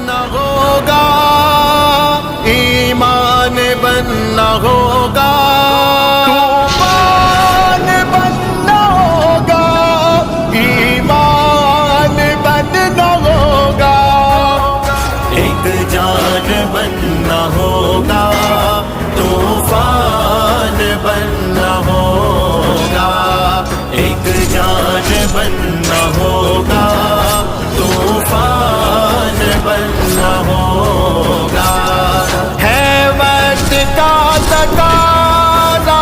بننا ہوگا، ایمان بننا ہوگا، طوفان بننا ہوگا، ایمان بننا ہوگا، ایک جان بننا ہوگا، طوفان بننا ہوگا، ایک جان بننا ہوگا، طوفان بننا ہوگا، ہے وقت کا تقاضا،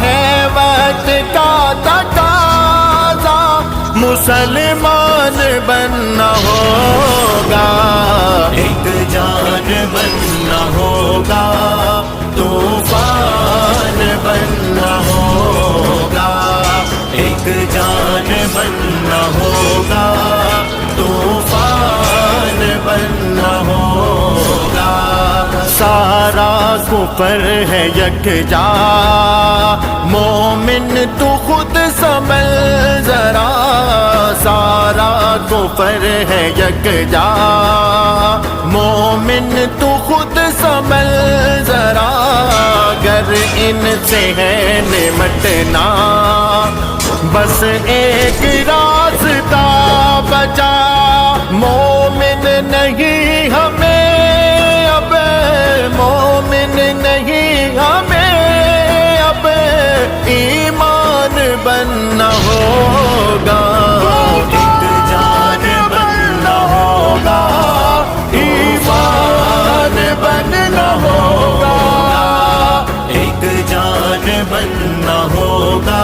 ہے وقت کا تقاضا، مسلمان بننا ہوگا، ایک جان بننا ہوگا، طوفان بننا ہوگا، ایک جان بننا ہوگا، طوفان بننا ہوگا، سارا کفر ہے یکجا، مومن تو خود سنبھل ذرا، سارا کفر ہے یکجا، مومن تو خود سنبھل ذرا، گر ان سے ہے نمٹنا، بس ایک راستہ بچا، مومن نہیں ہمیں اب، مومن نہیں ہمیں اب، ایمان بننا ہوگا، ایک جان بننا ہوگا، ایمان بننا ہوگا، ایک جان بننا ہوگا،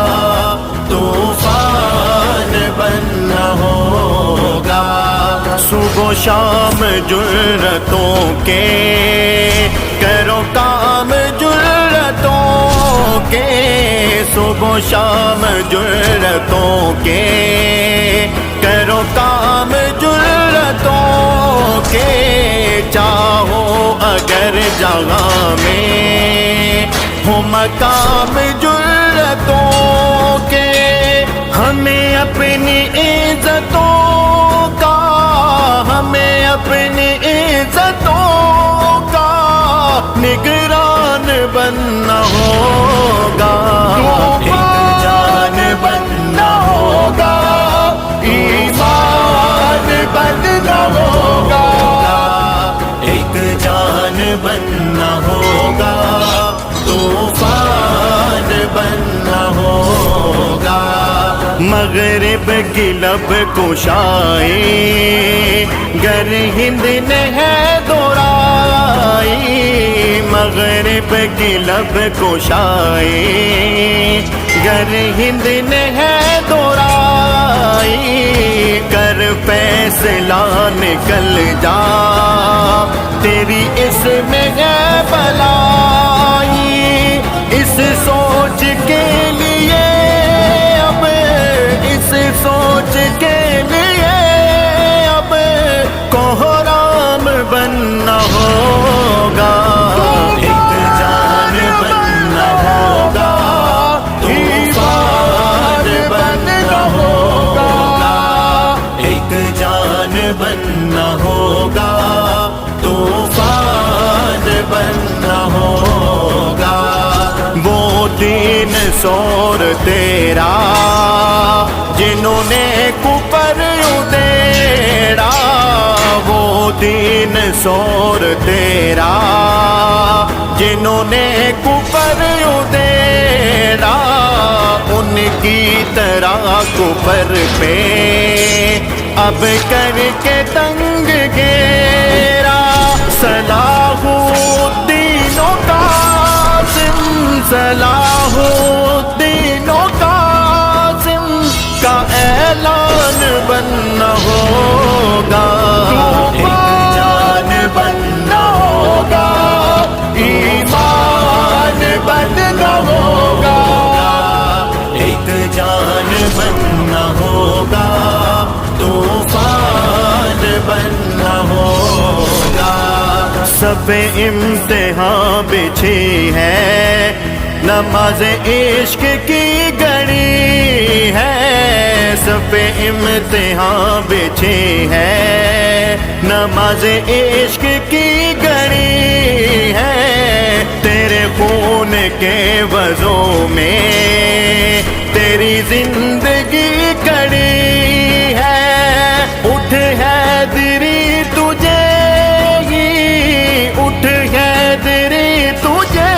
طوفان بننا ہوگا، صبح و شام جرأتوں کے کرو کام جرأتوں کے، صبح و شام جرأتوں کے کرو کام جرأتوں کے، چاہو اگر جگہ میں ہو مقام جرأتوں کے، ہمیں اپنی عزتوں کا، ہمیں اپنی عزتوں کا نگران بننا ہوگا، ایک جان بننا ہوگا، ایمان بننا ہوگا، ایک جان بننا ہوگا، طوفان بننا ہوگا، مغرب کی لب کشائی گر ہند نے ہے دورائی، مغرب کی لب کشائی گر ہند نے ہے دورائی، کر فیصلہ نکل جا تیری اس میں ہے بلائی، اس سوچ کے لیے اب، اس سوچ کے لیے اب کوہرام بننا ہوگا، ایک جان بننا ہوگا، طوفان بننا ہوگا، ایک جان بننا ہوگا، طوفان بننا ہوگا، وہ دین سور تیرا جنہوں نے کفر ادھیڑا، وہ دین سور تیرا جنہوں نے کفر ادھیڑا، ان کی طرح کفر پہ اب کر کے تنگ گھیرا، صلاح الدین و قاسم، صلاح الدین و قاسم کا اعلان بننا ہوگا، ایک جان بننا ہوگا، ایمان بننا ہوگا، ایک جان بننا ہوگا، طوفان بننا ہوگا، سب امتحان بچھی ہے، نماز عشق کی گھڑی ہے، سب پہ امتحان بچھے ہے، نماز عشق کی گھڑی ہے، تیرے خون کے وضو میں تیری زندگی کڑی ہے، اٹھ حیدری تجھے ہی، اٹھ حیدری تجھے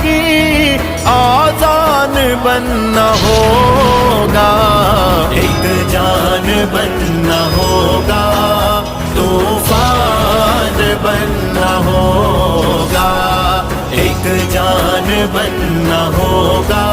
ہی آذان بننا ہوگا، ایک جان بننا ہوگا، طوفان بننا ہوگا، ایک جان بننا ہوگا،